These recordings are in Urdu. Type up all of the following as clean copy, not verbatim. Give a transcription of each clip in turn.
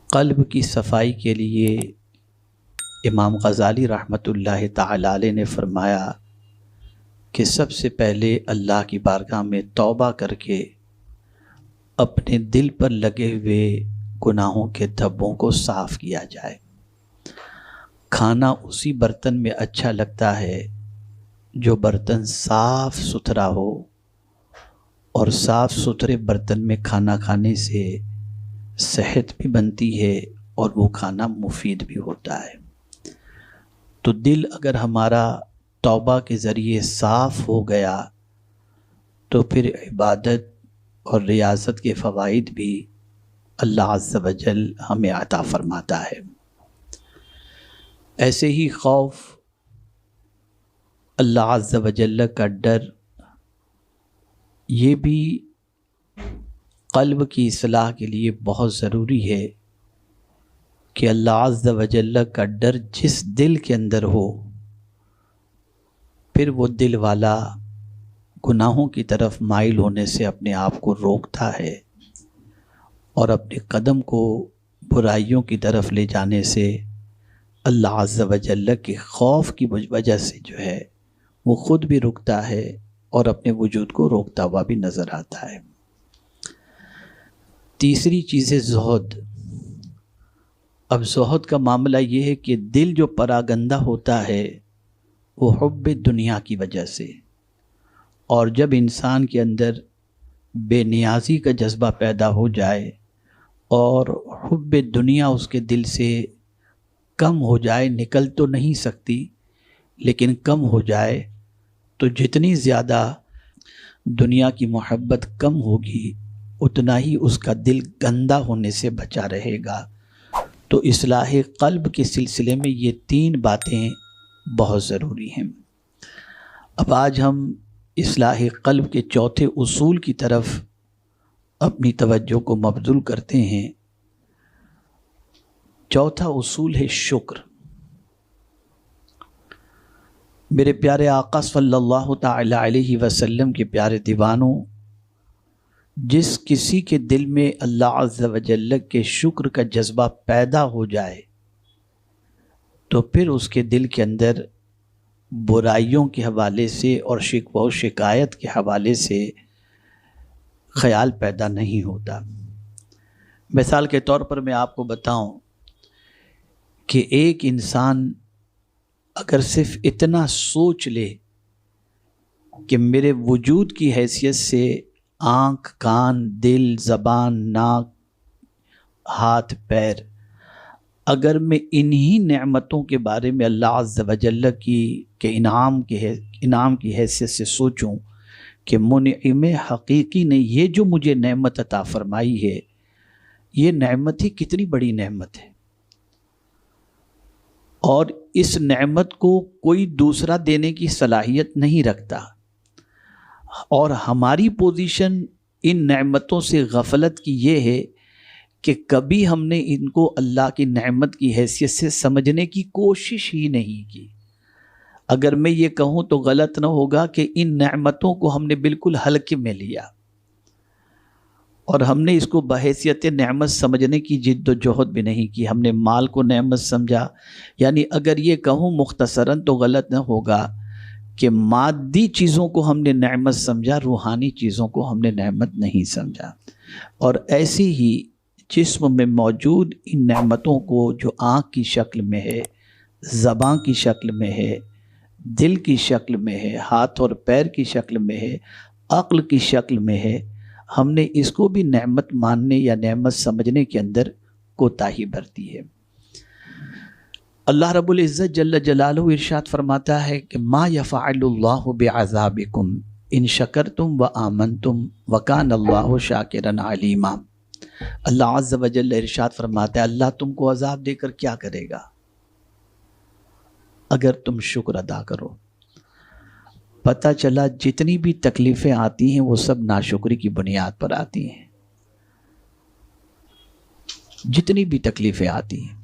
قلب کی صفائی کے لیے امام غزالی رحمۃ اللہ تعالی علیہ نے فرمایا کہ سب سے پہلے اللہ کی بارگاہ میں توبہ کر کے اپنے دل پر لگے ہوئے گناہوں کے دھبوں کو صاف کیا جائے۔ کھانا اسی برتن میں اچھا لگتا ہے جو برتن صاف ستھرا ہو، اور صاف ستھرے برتن میں کھانا کھانے سے صحت بھی بنتی ہے اور وہ کھانا مفید بھی ہوتا ہے۔ تو دل اگر ہمارا توبہ کے ذریعے صاف ہو گیا تو پھر عبادت اور ریاضت کے فوائد بھی اللہ عز و جل ہمیں عطا فرماتا ہے۔ ایسے ہی خوف، اللہ عز و جل کا ڈر، یہ بھی قلب کی اصلاح کے لیے بہت ضروری ہے کہ اللہ عز و جل کا ڈر جس دل کے اندر ہو، پھر وہ دل والا گناہوں کی طرف مائل ہونے سے اپنے آپ کو روکتا ہے اور اپنے قدم کو برائیوں کی طرف لے جانے سے اللہ عز و جل کے خوف کی وجہ سے جو ہے وہ خود بھی رکتا ہے اور اپنے وجود کو روکتا ہوا بھی نظر آتا ہے۔ تیسری چیز ہے زہد۔ اب زہد کا معاملہ یہ ہے کہ دل جو پراگندہ ہوتا ہے وہ حب دنیا کی وجہ سے، اور جب انسان کے اندر بے نیازی کا جذبہ پیدا ہو جائے اور حب دنیا اس کے دل سے کم ہو جائے، نکل تو نہیں سکتی لیکن کم ہو جائے، تو جتنی زیادہ دنیا کی محبت کم ہوگی اتنا ہی اس کا دل گندا ہونے سے بچا رہے گا۔ تو اصلاح قلب کے سلسلے میں یہ تین باتیں بہت ضروری ہیں۔ اب آج ہم اصلاح قلب کے چوتھے اصول کی طرف اپنی توجہ کو مبذول کرتے ہیں۔ چوتھا اصول ہے شکر۔ میرے پیارے آقا صلی اللہ تعالی علیہ وسلم کے پیارے دیوانوں، جس کسی کے دل میں اللہ عز و جل کے شکر کا جذبہ پیدا ہو جائے تو پھر اس کے دل کے اندر برائیوں کے حوالے سے اور شکوہ و شکایت کے حوالے سے خیال پیدا نہیں ہوتا۔ مثال کے طور پر میں آپ کو بتاؤں کہ ایک انسان اگر صرف اتنا سوچ لے کہ میرے وجود کی حیثیت سے آنکھ، کان، دل، زبان، ناک، ہاتھ، پیر، اگر میں انہی نعمتوں کے بارے میں اللہ عز و جل کے انعام کی حیثیت سے سوچوں کہ منعم حقیقی نے یہ جو مجھے نعمت عطا فرمائی ہے، یہ نعمت ہی کتنی بڑی نعمت ہے، اور اس نعمت کو کوئی دوسرا دینے کی صلاحیت نہیں رکھتا، اور ہماری پوزیشن ان نعمتوں سے غفلت کی یہ ہے کہ کبھی ہم نے ان کو اللہ کی نعمت کی حیثیت سے سمجھنے کی کوشش ہی نہیں کی۔ اگر میں یہ کہوں تو غلط نہ ہوگا کہ ان نعمتوں کو ہم نے بالکل ہلکے میں لیا اور ہم نے اس کو بحیثیت نعمت سمجھنے کی جد و جہد بھی نہیں کی۔ ہم نے مال کو نعمت سمجھا، یعنی اگر یہ کہوں مختصراً تو غلط نہ ہوگا کہ مادی چیزوں کو ہم نے نعمت سمجھا، روحانی چیزوں کو ہم نے نعمت نہیں سمجھا۔ اور ایسی ہی جسم میں موجود ان نعمتوں کو جو آنکھ کی شکل میں ہے، زبان کی شکل میں ہے، دل کی شکل میں ہے، ہاتھ اور پیر کی شکل میں ہے، عقل کی شکل میں ہے، ہم نے اس کو بھی نعمت ماننے یا نعمت سمجھنے کے اندر کوتاہی برتی ہے۔ اللہ رب العزت جل جلالہ ارشاد فرماتا ہے کہ ما یفعل اللہ بعذابکم ان شکرتم وآمنتم وکان اللہ شاکرا علیما۔ اللہ عز و جل ارشاد فرماتا ہے اللہ تم کو عذاب دے کر کیا کرے گا اگر تم شکر ادا کرو۔ پتہ چلا جتنی بھی تکلیفیں آتی ہیں وہ سب ناشکری کی بنیاد پر آتی ہیں۔ جتنی بھی تکلیفیں آتی ہیں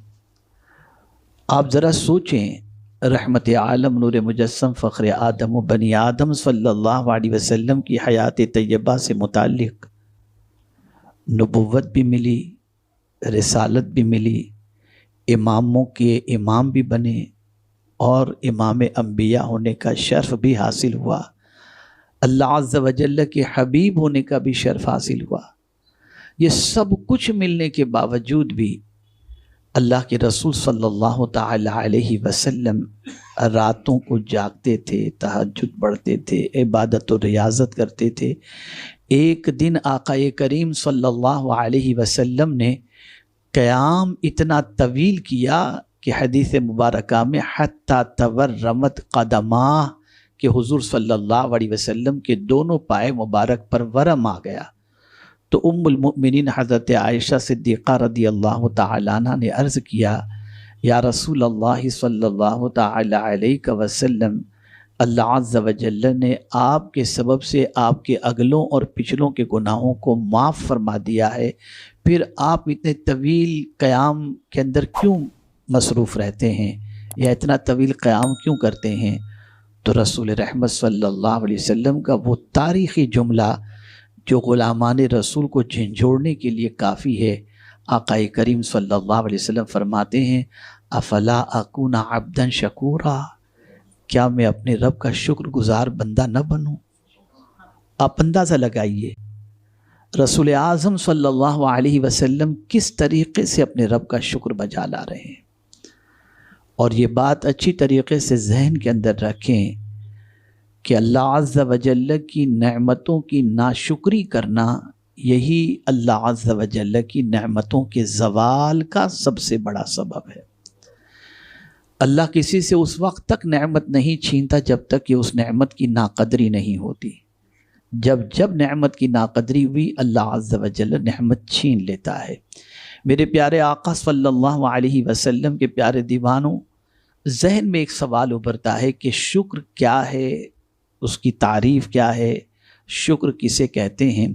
آپ ذرا سوچیں، رحمت عالم نور مجسم فخر آدم و بنی آدم صلی اللہ علیہ وسلم کی حیات طیبہ سے متعلق نبوت بھی ملی، رسالت بھی ملی، اماموں کے امام بھی بنے، اور امام انبیاء ہونے کا شرف بھی حاصل ہوا، اللہ عز و جل کے حبیب ہونے کا بھی شرف حاصل ہوا۔ یہ سب کچھ ملنے کے باوجود بھی اللہ کے رسول صلی اللہ تعالی علیہ وسلم راتوں کو جاگتے تھے، تہجد پڑھتے تھے، عبادت و ریاضت کرتے تھے۔ ایک دن آقا کریم صلی اللہ علیہ وسلم نے قیام اتنا طویل کیا کہ حدیث مبارکہ میں حتی تورمت قدماہ، کہ حضور صلی اللہ علیہ وسلم کے دونوں پائے مبارک پر ورم آ گیا۔ تو ام المؤمنین حضرت عائشہ صدیقہ رضی اللہ تعالیٰ عنہ نے عرض کیا، یا رسول اللہ صلی اللہ تعالیٰ علیہ وسلم، اللہ عز و جل نے آپ کے سبب سے آپ کے اگلوں اور پچھلوں کے گناہوں کو معاف فرما دیا ہے، پھر آپ اتنے طویل قیام کے اندر کیوں مصروف رہتے ہیں، یا اتنا طویل قیام کیوں کرتے ہیں؟ تو رسول رحمت صلی اللہ علیہ وسلم کا وہ تاریخی جملہ جو غلامان رسول کو جھنجھوڑنے کے لیے کافی ہے، آقا کریم صلی اللہ علیہ وسلم فرماتے ہیں، افلا اکون عبدا شکورا، کیا میں اپنے رب کا شکر گزار بندہ نہ بنوں؟ آپ اندازہ لگائیے رسول اعظم صلی اللہ علیہ وسلم کس طریقے سے اپنے رب کا شکر بجا لا رہے ہیں۔ اور یہ بات اچھی طریقے سے ذہن کے اندر رکھیں کہ اللہ عز و جل کی نعمتوں کی ناشکری کرنا یہی اللہ عز و جل کی نعمتوں کے زوال کا سب سے بڑا سبب ہے۔ اللہ کسی سے اس وقت تک نعمت نہیں چھینتا جب تک کہ اس نعمت کی ناقدری نہیں ہوتی۔ جب نعمت کی ناقدری ہوئی، اللہ عز و جل نعمت چھین لیتا ہے۔ میرے پیارے آقا صلی اللہ علیہ وسلم کے پیارے دیوانوں، ذہن میں ایک سوال ابھرتا ہے کہ شکر کیا ہے، اس کی تعریف کیا ہے، شکر کسے کہتے ہیں؟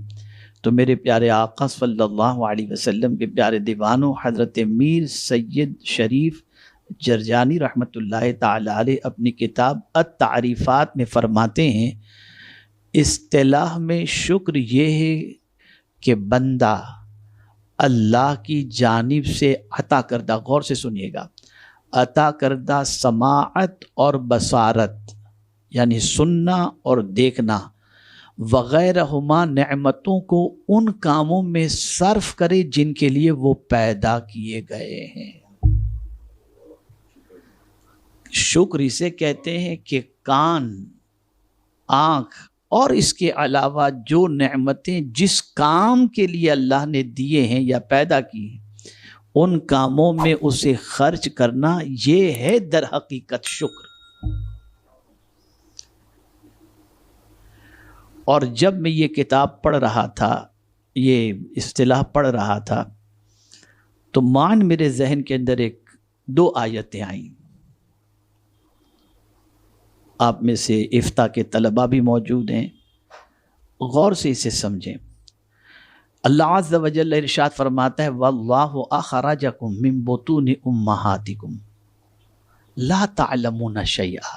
تو میرے پیارے آقا صلی اللہ علیہ وسلم کے پیارے دیوانوں، حضرت میر سید شریف جرجانی رحمۃ اللہ تعالی علیہ اپنی کتاب التعریفات میں فرماتے ہیں، اصطلاح میں شکر یہ ہے کہ بندہ اللہ کی جانب سے عطا کردہ، غور سے سنیے گا، عطا کردہ سماعت اور بصارت، یعنی سننا اور دیکھنا وغیرہما نعمتوں کو ان کاموں میں صرف کرے جن کے لیے وہ پیدا کیے گئے ہیں۔ شکر اسے کہتے ہیں کہ کان، آنکھ اور اس کے علاوہ جو نعمتیں جس کام کے لیے اللہ نے دیے ہیں یا پیدا کی ہیں، ان کاموں میں اسے خرچ کرنا، یہ ہے در حقیقت شکر۔ اور جب میں یہ کتاب پڑھ رہا تھا، یہ اصطلاح پڑھ رہا تھا، تو مان میرے ذہن کے اندر دو آیتیں آئیں۔ آپ میں سے افتاء کے طلباء بھی موجود ہیں، غور سے اسے سمجھیں۔ اللہ عز و جل ارشاد فرماتا ہے، وَاللَّهُ أَخْرَجَكُم مِّن بُطُونِ أُمَّهَاتِكُمْ لَا تَعْلَمُونَ شَيْئًا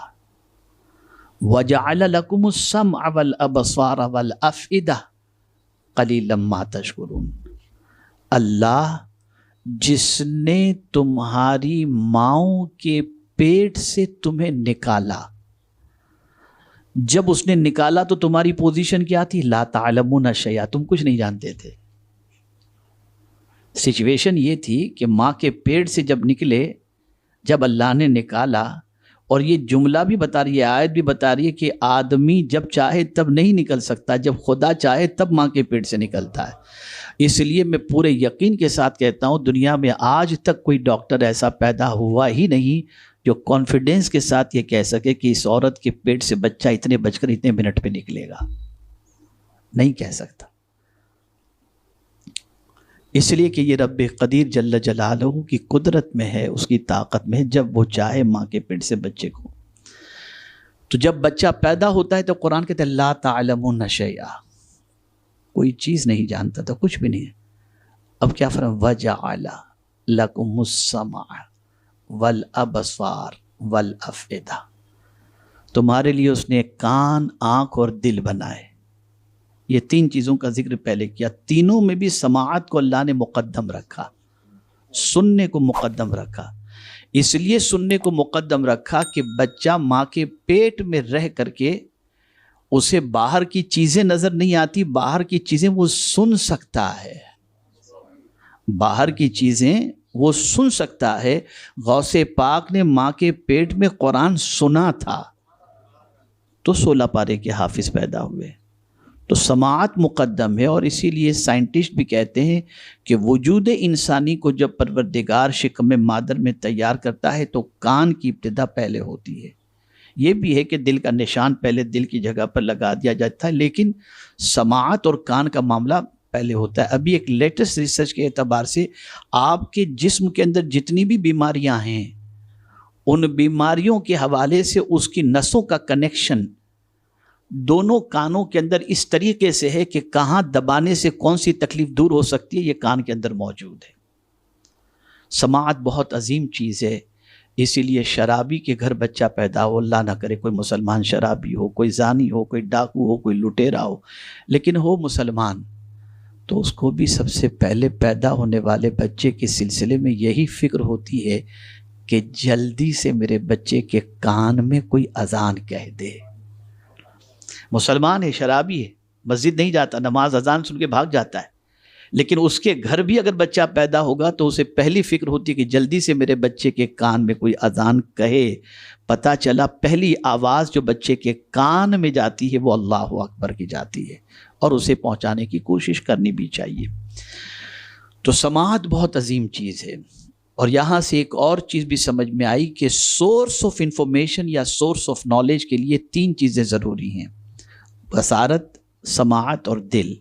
وَجَعَلَ لَكُمُ السَّمْعَ وَالْأَبْصَارَ وَالْأَفْئِدَةَ قَلِيلًا مَا تَشْكُرُونَ، اللہ جس نے تمہاری ماؤں کے پیٹ سے تمہیں نکالا، جب اس نے نکالا تو تمہاری پوزیشن کیا تھی؟ لا تعلمون شیئا، تم کچھ نہیں جانتے تھے۔ سچویشن یہ تھی کہ ماں کے پیٹ سے جب نکلے، جب اللہ نے نکالا، اور یہ جملہ بھی بتا رہی ہے، آیت بھی بتا رہی ہے کہ آدمی جب چاہے تب نہیں نکل سکتا، جب خدا چاہے تب ماں کے پیٹ سے نکلتا ہے۔ اس لیے میں پورے یقین کے ساتھ کہتا ہوں، دنیا میں آج تک کوئی ڈاکٹر ایسا پیدا ہوا ہی نہیں جو کانفیڈنس کے ساتھ یہ کہہ سکے کہ اس عورت کے پیٹ سے بچہ اتنے بج کر اتنے منٹ پہ نکلے گا، نہیں کہہ سکتا۔ اس لیے کہ یہ رب قدیر جل جلالہ کی قدرت میں ہے، اس کی طاقت میں ہے، جب وہ چاہے ماں کے پیٹ سے بچے کو۔ تو جب بچہ پیدا ہوتا ہے تو قرآن کہتے ہیں لا تعلمون شیئا، کوئی چیز نہیں جانتا تھا، کچھ بھی نہیں ہے۔ اب کیا فرمایا؟ وَجَعَلَ لَكُمُ السَّمْعَ وَالْأَبْصَارَ وَالْأَفْئِدَةَ، تمہارے لیے اس نے کان، آنکھ اور دل بنائے۔ یہ تین چیزوں کا ذکر پہلے کیا، تینوں میں بھی سماعت کو اللہ نے مقدم رکھا۔ سننے کو مقدم رکھا. اس لیے سننے کو مقدم رکھا کہ بچہ ماں کے پیٹ میں رہ کر کے اسے باہر کی چیزیں نظر نہیں آتی، باہر کی چیزیں وہ سن سکتا ہے، باہر کی چیزیں وہ سن سکتا ہے. غوث پاک نے ماں کے پیٹ میں قرآن سنا تھا تو 16 پارے کے حافظ پیدا ہوئے. تو سماعت مقدم ہے. اور اسی لیے سائنٹسٹ بھی کہتے ہیں کہ وجود انسانی کو جب پروردگار شکم مادر میں تیار کرتا ہے تو کان کی ابتدا پہلے ہوتی ہے. یہ بھی ہے کہ دل کا نشان پہلے دل کی جگہ پر لگا دیا جاتا ہے، لیکن سماعت اور کان کا معاملہ پہلے ہوتا ہے. ابھی ایک لیٹسٹ ریسرچ کے اعتبار سے آپ کے جسم کے اندر جتنی بھی بیماریاں ہیں ان بیماریوں کے حوالے سے اس کی نسوں کا کنیکشن دونوں کانوں کے اندر اس طریقے سے ہے کہ کہاں دبانے سے کون سی تکلیف دور ہو سکتی ہے، یہ کان کے اندر موجود ہے. سماعت بہت عظیم چیز ہے. اسی لیے شرابی کے گھر بچہ پیدا ہو، اللہ نہ کرے کوئی مسلمان شرابی ہو، کوئی زانی ہو، کوئی ڈاکو ہو، کوئی لٹیرا ہو، لیکن ہو مسلمان، تو اس کو بھی سب سے پہلے پیدا ہونے والے بچے کے سلسلے میں یہی فکر ہوتی ہے کہ جلدی سے میرے بچے کے کان میں کوئی اذان کہہ دے. مسلمان ہے، شرابی ہے، مسجد نہیں جاتا، نماز اذان سن کے بھاگ جاتا ہے، لیکن اس کے گھر بھی اگر بچہ پیدا ہوگا تو اسے پہلی فکر ہوتی ہے کہ جلدی سے میرے بچے کے کان میں کوئی اذان کہے. پتہ چلا پہلی آواز جو بچے کے کان میں جاتی ہے وہ اللہ اکبر کی جاتی ہے، اور اسے پہنچانے کی کوشش کرنی بھی چاہیے. تو سماعت بہت عظیم چیز ہے. اور یہاں سے ایک اور چیز بھی سمجھ میں آئی کہ سورس آف انفارمیشن یا سورس آف نالج کے لیے 3 چیزیں ضروری ہیں: بصارت، سماعت اور دل.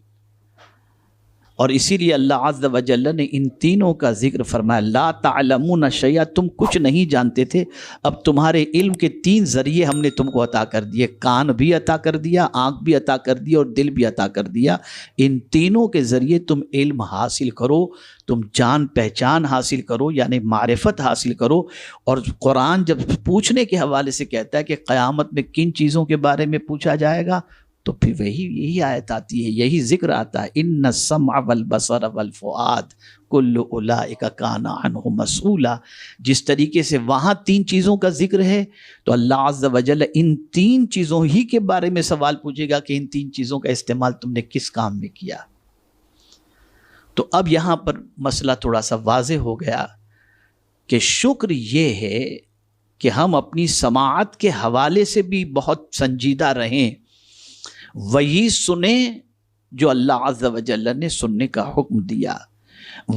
اور اسی لیے اللہ عز و جل نے ان تینوں کا ذکر فرمایا. لا تعلمون شیئا، تم کچھ نہیں جانتے تھے، اب تمہارے علم کے 3 ذریعے ہم نے تم کو عطا کر دیے. کان بھی عطا کر دیا، آنکھ بھی عطا کر دیا، اور دل بھی عطا کر دیا. ان تینوں کے ذریعے تم علم حاصل کرو، تم جان پہچان حاصل کرو، یعنی معرفت حاصل کرو. اور قرآن جب پوچھنے کے حوالے سے کہتا ہے کہ قیامت میں کن چیزوں کے بارے میں پوچھا جائے گا، تو پھر یہی آیت آتی ہے، یہی ذکر آتا ہے: ان السمع والبصر والفؤاد کل اولئک کان عنہ مسئولا. جس طریقے سے وہاں 3 چیزوں کا ذکر ہے تو اللہ عز و جل ان 3 چیزوں ہی کے بارے میں سوال پوچھے گا کہ ان 3 چیزوں کا استعمال تم نے کس کام میں کیا. تو اب یہاں پر مسئلہ تھوڑا سا واضح ہو گیا کہ شکر یہ ہے کہ ہم اپنی سماعت کے حوالے سے بھی بہت سنجیدہ رہیں، وہی سنیں جو اللہ عز و جل نے سننے کا حکم دیا،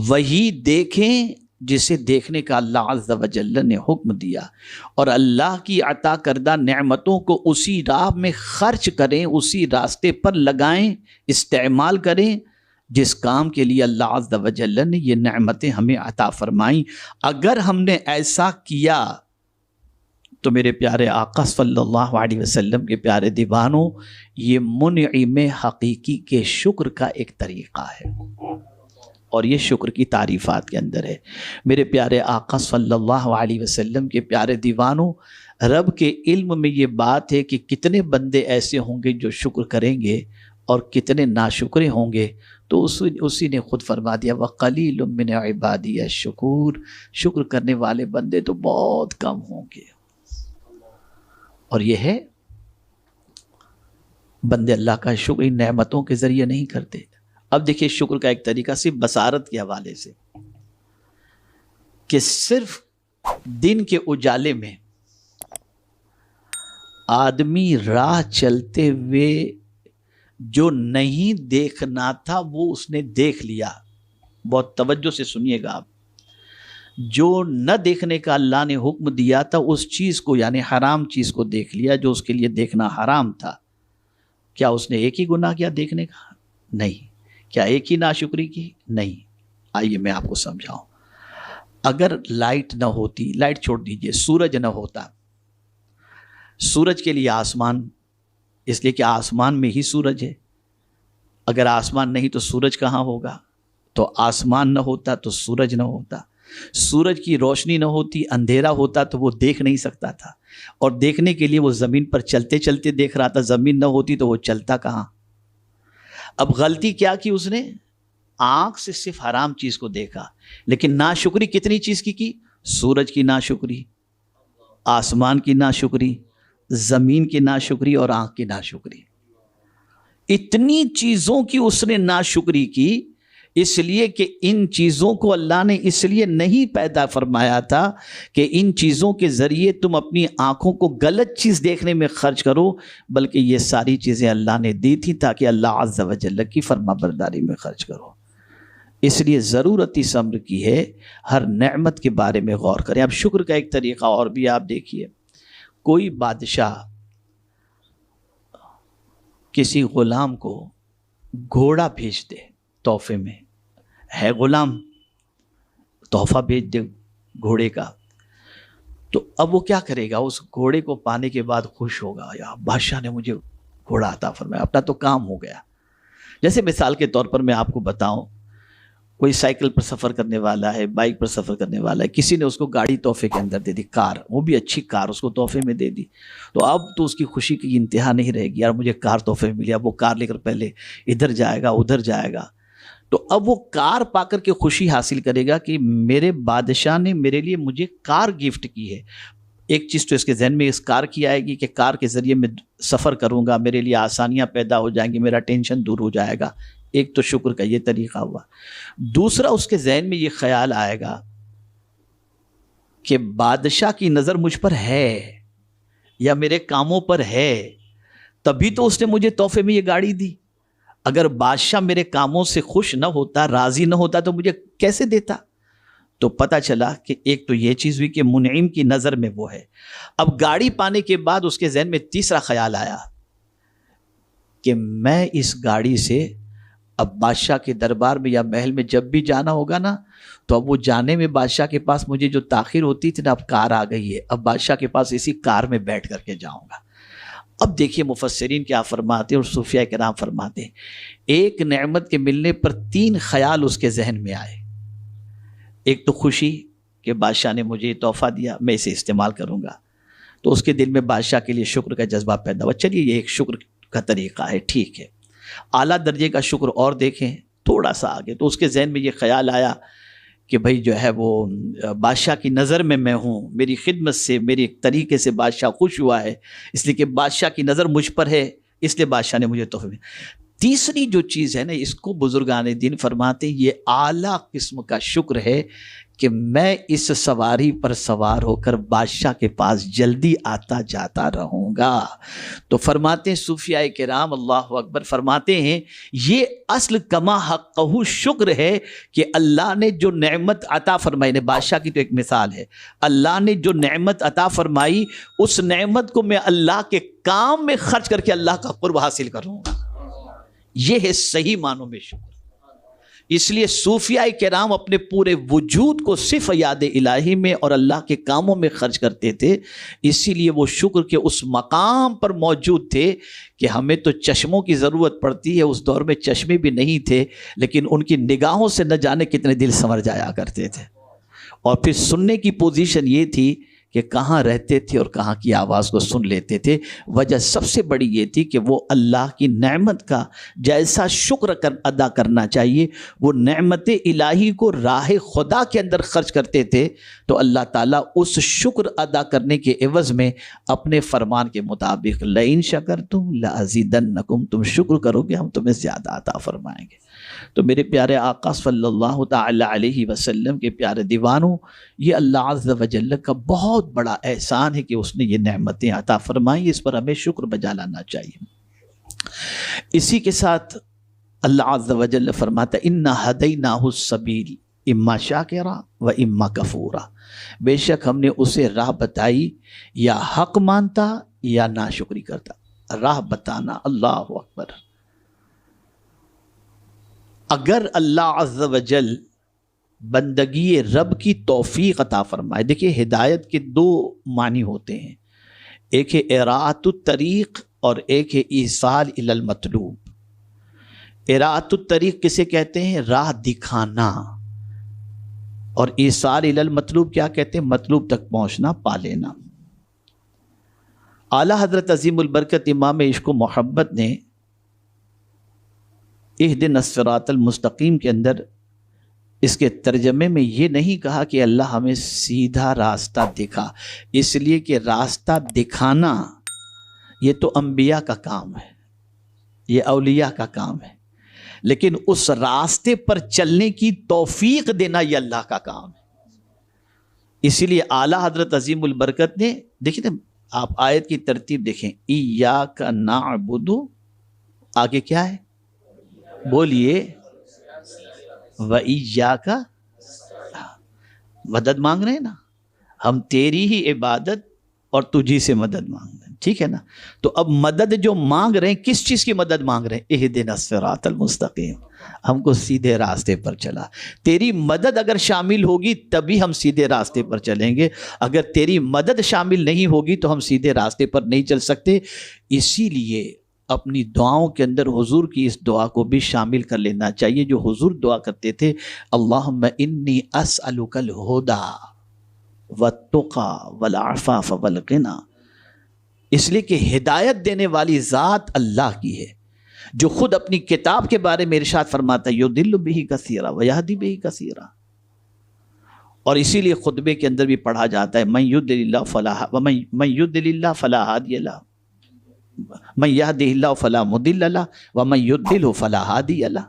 وہی دیکھیں جسے دیکھنے کا اللہ عز و جل نے حکم دیا، اور اللہ کی عطا کردہ نعمتوں کو اسی راہ میں خرچ کریں، اسی راستے پر لگائیں، استعمال کریں جس کام کے لیے اللہ عز و جل نے یہ نعمتیں ہمیں عطا فرمائیں. اگر ہم نے ایسا کیا تو میرے پیارے آقا صلی اللہ علیہ وسلم کے پیارے دیوانوں، یہ منعم حقیقی کے شکر کا ایک طریقہ ہے، اور یہ شکر کی تعریفات کے اندر ہے. میرے پیارے آقا صلی اللہ علیہ وسلم کے پیارے دیوانوں، رب کے علم میں یہ بات ہے کہ کتنے بندے ایسے ہوں گے جو شکر کریں گے اور کتنے ناشکرے ہوں گے. تو اسی نے خود فرما دیا: وَقَلِيلٌ مِّنْ عِبَادِيَ الشُّكُورُ. شکر کرنے والے بندے تو بہت کم ہوں گے. اور یہ ہے بندے اللہ کا شکر ان نعمتوں کے ذریعے نہیں کرتے. اب دیکھیے شکر کا ایک طریقہ صرف بصارت کے حوالے سے، کہ صرف دن کے اجالے میں آدمی راہ چلتے ہوئے جو نہیں دیکھنا تھا وہ اس نے دیکھ لیا. بہت توجہ سے سنیے گا آپ. جو نہ دیکھنے کا اللہ نے حکم دیا تھا اس چیز کو، یعنی حرام چیز کو دیکھ لیا جو اس کے لیے دیکھنا حرام تھا. کیا اس نے ایک ہی گناہ کیا دیکھنے کا؟ نہیں. کیا ایک ہی ناشکری کی؟ نہیں. آئیے میں آپ کو سمجھاؤں. اگر لائٹ نہ ہوتی، لائٹ چھوڑ دیجئے، سورج نہ ہوتا، سورج کے لیے آسمان، اس لیے کہ آسمان میں ہی سورج ہے. اگر آسمان نہیں تو سورج کہاں ہوگا؟ تو آسمان نہ ہوتا تو سورج نہ ہوتا. سورج کی روشنی نہ ہوتی، اندھیرا ہوتا تو وہ دیکھ نہیں سکتا تھا، اور دیکھنے کے لیے وہ زمین پر چلتے چلتے دیکھ رہا تھا. زمین نہ ہوتی تو وہ چلتا کہاں؟ اب غلطی کیا کی اس نے؟ آنکھ سے صرف حرام چیز کو دیکھا، لیکن ناشکری کتنی چیز کی؟ سورج کی ناشکری، آسمان کی ناشکری، زمین کی ناشکری اور آنکھ کی ناشکری. اتنی چیزوں کی اس نے ناشکری کی، اس لیے کہ ان چیزوں کو اللہ نے اس لیے نہیں پیدا فرمایا تھا کہ ان چیزوں کے ذریعے تم اپنی آنکھوں کو غلط چیز دیکھنے میں خرچ کرو، بلکہ یہ ساری چیزیں اللہ نے دی تھی تاکہ اللہ عز و جل کی فرما برداری میں خرچ کرو. اس لیے ضرورت اس امر کی ہے ہر نعمت کے بارے میں غور کریں. اب شکر کا ایک طریقہ اور بھی آپ دیکھیے، کوئی بادشاہ کسی غلام کو گھوڑا بھیج دے تحفے میں، ہے غلام تحفہ بھیج دے گھوڑے کا، تو اب وہ کیا کرے گا؟ اس گھوڑے کو پانے کے بعد خوش ہوگا، یا بادشاہ نے مجھے گھوڑا عطا فرمایا، اپنا تو کام ہو گیا. جیسے مثال کے طور پر میں آپ کو بتاؤں، کوئی سائیکل پر سفر کرنے والا ہے، بائک پر سفر کرنے والا ہے، کسی نے اس کو گاڑی تحفے کے اندر دے دی، کار، وہ بھی اچھی کار اس کو تحفے میں دے دی، تو اب تو اس کی خوشی کی انتہا نہیں رہے گی، یار مجھے کار تحفے میں ملی. اب وہ کار لے کر پہلے ادھر جائے گا ادھر جائے گا، تو اب وہ کار پا کر کے خوشی حاصل کرے گا کہ میرے بادشاہ نے میرے لیے مجھے کار گفٹ کی ہے. ایک چیز تو اس کے ذہن میں اس کار کی آئے گی کہ کار کے ذریعے میں سفر کروں گا، میرے لیے آسانیاں پیدا ہو جائیں گی، میرا ٹینشن دور ہو جائے گا. ایک تو شکر کا یہ طریقہ ہوا. دوسرا اس کے ذہن میں یہ خیال آئے گا کہ بادشاہ کی نظر مجھ پر ہے یا میرے کاموں پر ہے، تبھی تو اس نے مجھے تحفے میں یہ گاڑی دی. اگر بادشاہ میرے کاموں سے خوش نہ ہوتا، راضی نہ ہوتا، تو مجھے کیسے دیتا؟ تو پتہ چلا کہ ایک تو یہ چیز ہوئی کہ منعم کی نظر میں وہ ہے. اب گاڑی پانے کے بعد اس کے ذہن میں تیسرا خیال آیا کہ میں اس گاڑی سے اب بادشاہ کے دربار میں یا محل میں جب بھی جانا ہوگا نا، تو اب وہ جانے میں بادشاہ کے پاس مجھے جو تاخیر ہوتی تھی نا، اب کار آ گئی ہے، اب بادشاہ کے پاس اسی کار میں بیٹھ کر کے جاؤں گا. اب دیکھیے مفسرین کیا فرماتے ہیں اور صوفیاء کرام فرماتے ہیں، ایک نعمت کے ملنے پر 3 خیال اس کے ذہن میں آئے. ایک تو خوشی کہ بادشاہ نے مجھے یہ تحفہ دیا، میں اسے استعمال کروں گا، تو اس کے دل میں بادشاہ کے لیے شکر کا جذبہ پیدا ہوا. چلیے یہ ایک شکر کا طریقہ ہے، ٹھیک ہے. اعلیٰ درجے کا شکر اور دیکھیں تھوڑا سا آگے، تو اس کے ذہن میں یہ خیال آیا کہ بھائی جو ہے وہ بادشاہ کی نظر میں ہوں، میری خدمت سے، میری طریقے سے بادشاہ خوش ہوا ہے، اس لیے کہ بادشاہ کی نظر مجھ پر ہے، اس لیے بادشاہ نے مجھے تحفے میں. تیسری جو چیز ہے نا، اس کو بزرگان دین فرماتے ہیں یہ اعلیٰ قسم کا شکر ہے کہ میں اس سواری پر سوار ہو کر بادشاہ کے پاس جلدی آتا جاتا رہوں گا. تو فرماتے ہیں صوفیاء کرام، اللہ اکبر، فرماتے ہیں یہ اصل کما حقہ شکر ہے کہ اللہ نے جو نعمت عطا فرمائی، نے بادشاہ کی تو ایک مثال ہے، اللہ نے جو نعمت عطا فرمائی اس نعمت کو میں اللہ کے کام میں خرچ کر کے اللہ کا قرب حاصل کروں گا. یہ ہے صحیح معنوں میں شکر. اس لیے صوفیاء کرام اپنے پورے وجود کو صرف یاد الہی میں اور اللہ کے کاموں میں خرچ کرتے تھے، اسی لیے وہ شکر کے اس مقام پر موجود تھے کہ ہمیں تو چشموں کی ضرورت پڑتی ہے، اس دور میں چشمے بھی نہیں تھے، لیکن ان کی نگاہوں سے نہ جانے کتنے دل سنور جایا کرتے تھے. اور پھر سننے کی پوزیشن یہ تھی کہ کہاں رہتے تھے اور کہاں کی آواز کو سن لیتے تھے. وجہ سب سے بڑی یہ تھی کہ وہ اللہ کی نعمت کا جیسا شکر ادا کرنا چاہیے، وہ نعمت الہی کو راہ خدا کے اندر خرچ کرتے تھے، تو اللہ تعالیٰ اس شکر ادا کرنے کے عوض میں اپنے فرمان کے مطابق لئن شکرتم لازیدنکم، تم شکر کرو گے ہم تمہیں زیادہ عطا فرمائیں گے. تو میرے پیارے آقا صلی اللہ تعالی علیہ وسلم کے پیارے دیوانوں، یہ اللہ عز و جل کا بہت بڑا احسان ہے کہ اس نے یہ نعمتیں عطا فرمائی، اس پر ہمیں شکر بجا لانا چاہیے. اسی کے ساتھ اللہ عز و جل فرماتا ہے اِنَّا هَدَيْنَاهُ السَّبِيلِ اِمَّا شَاكِرًا وَإِمَّا كَفُورًا، بے شک ہم نے اسے راہ بتائی، یا حق مانتا یا ناشکری کرتا. راہ بتانا، اللہ اکبر. اگر اللہ عز و جل بندگی رب کی توفیق عطا فرمائے، دیکھیں ہدایت کے 2 معنی ہوتے ہیں، ایک ہے اراۃ الطریق اور ایک ہے ایصال الی المطلوب. اراۃ الطریق کسے کہتے ہیں؟ راہ دکھانا. اور ایصال الی المطلوب کیا کہتے ہیں؟ مطلوب تک پہنچنا، پا لینا. اعلیٰ حضرت عظیم البرکت امام عشق و محبت نے اہدنا الصراط المستقیم کے اندر اس کے ترجمے میں یہ نہیں کہا کہ اللہ ہمیں سیدھا راستہ دکھا، اس لیے کہ راستہ دکھانا یہ تو انبیاء کا کام ہے، یہ اولیاء کا کام ہے، لیکن اس راستے پر چلنے کی توفیق دینا یہ اللہ کا کام ہے۔ اسی لیے اعلیٰ حضرت عظیم البرکت نے، دیکھیں آپ آیت کی ترتیب دیکھیں، ایاک نعبد، آگے کیا ہے بولیے، وَإِيَّاكَ، مدد مانگ رہے ہیں نا ہم، تیری ہی عبادت اور تجھی سے مدد مانگ رہے ہیں، ٹھیک ہے نا؟ تو اب مدد جو مانگ رہے ہیں کس چیز کی مدد مانگ رہے ہیں؟ اہدنا الصراط المستقیم، ہم کو سیدھے راستے پر چلا۔ تیری مدد اگر شامل ہوگی تبھی ہم سیدھے راستے پر چلیں گے، اگر تیری مدد شامل نہیں ہوگی تو ہم سیدھے راستے پر نہیں چل سکتے۔ اسی لیے اپنی دعاؤں کے اندر حضور کی اس دعا کو بھی شامل کر لینا چاہیے جو حضور دعا کرتے تھے، اللہم انی اسألک الہدی والتقی والعفاف والغنی، اس لیے کہ ہدایت دینے والی ذات اللہ کی ہے، جو خود اپنی کتاب کے بارے میں ارشاد فرماتا ہے یضل بہ کثیرا ویہدی بہ کثیرا، اور اسی لیے خطبے کے اندر بھی پڑھا جاتا ہے من یضلل اللہ فلا ہادی لہ، من یہدہ اللہ فلا مضل لہ ومن یضللہ فلا ہادی لہ۔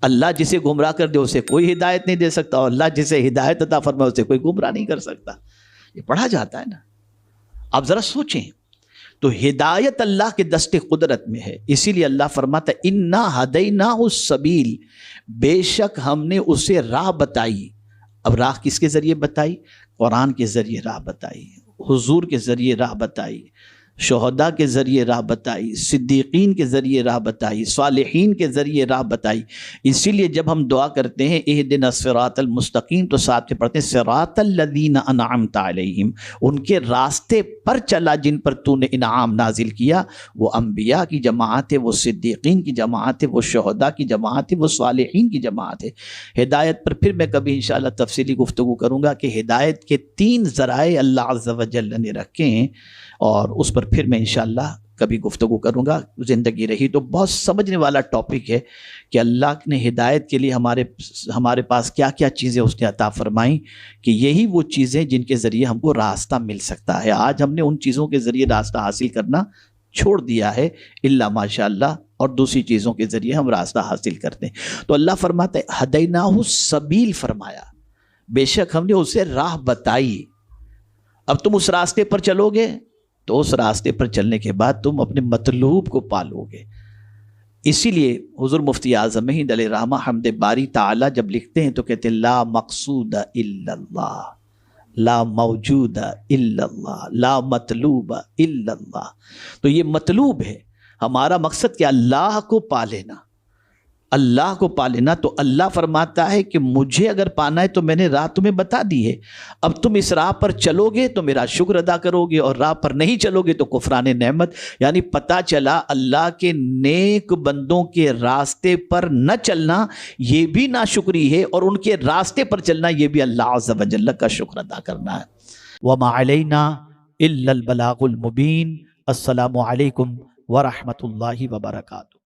اللہ جسے گمراہ کر دے اسے کوئی ہدایت نہیں دے سکتا، اور اللہ جسے ہدایت عطا فرمائے اسے کوئی گمراہ نہیں کر سکتا، یہ پڑھا جاتا ہے نا۔ آپ ذرا سوچیں، تو ہدایت اللہ کے دست قدرت میں ہے، اسی لیے اللہ فرماتا ہے انا ہدیناہ السبیل، بے شک ہم نے اسے راہ بتائی۔ اب راہ کس کے ذریعے بتائی؟ قرآن کے ذریعے راہ بتائی، حضور کے ذریعے راہ بتائی، شہداء کے ذریعے راہ بتائی، صدیقین کے ذریعے راہ بتائی، صالحین کے ذریعے راہ بتائی۔ اسی لیے جب ہم دعا کرتے ہیں اہدنا الصراط المستقیم تو ساتھ میں پڑھتے ہیں صراط الذین انعمت علیہم، ان کے راستے پر چلا جن پر تو نے انعام نازل کیا، وہ انبیاء کی جماعت ہے، وہ صدیقین کی جماعت ہے، وہ شہداء کی جماعت ہے، وہ صالحین کی جماعت ہے۔ ہدایت پر پھر میں کبھی انشاءاللہ تفصیلی گفتگو کروں گا کہ ہدایت کے 3 ذرائع اللہ عز و جل نے رکھے ہیں، اور اس پر پھر میں انشاءاللہ کبھی گفتگو کروں گا، زندگی رہی تو۔ بہت سمجھنے والا ٹاپک ہے کہ اللہ نے ہدایت کے لیے ہمارے پاس کیا کیا چیزیں اس نے عطا فرمائیں، کہ یہی وہ چیزیں جن کے ذریعے ہم کو راستہ مل سکتا ہے۔ آج ہم نے ان چیزوں کے ذریعے راستہ حاصل کرنا چھوڑ دیا ہے، الا ماشاء اللہ، اور دوسری چیزوں کے ذریعے ہم راستہ حاصل کرتے ہیں۔ تو اللہ فرماتا ہے ہدیناہ السبیل، فرمایا بے شک ہم نے اسے راہ بتائی۔ اب تم اس راستے پر چلو گے تو اس راستے پر چلنے کے بعد تم اپنے مطلوب کو پالو گے۔ اسی لیے حضور مفتی اعظم ہند علیہ رحمہ حمد باری تعالی جب لکھتے ہیں تو کہتے ہیں لا مقصود الا اللہ، لا موجود الا اللہ، لا مطلوب الا اللہ۔ تو یہ مطلوب ہے، ہمارا مقصد کہ اللہ کو پا لینا، اللہ کو پا لینا۔ تو اللہ فرماتا ہے کہ مجھے اگر پانا ہے تو میں نے راہ تمہیں بتا دی ہے، اب تم اس راہ پر چلو گے تو میرا شکر ادا کرو گے، اور راہ پر نہیں چلو گے تو کفران نعمت۔ یعنی پتہ چلا اللہ کے نیک بندوں کے راستے پر نہ چلنا یہ بھی ناشکری ہے، اور ان کے راستے پر چلنا یہ بھی اللہ عز و جل کا شکر ادا کرنا ہے۔ وما علینا الا البلاغ المبین۔ السلام علیکم ورحمۃ اللہ وبرکاتہ۔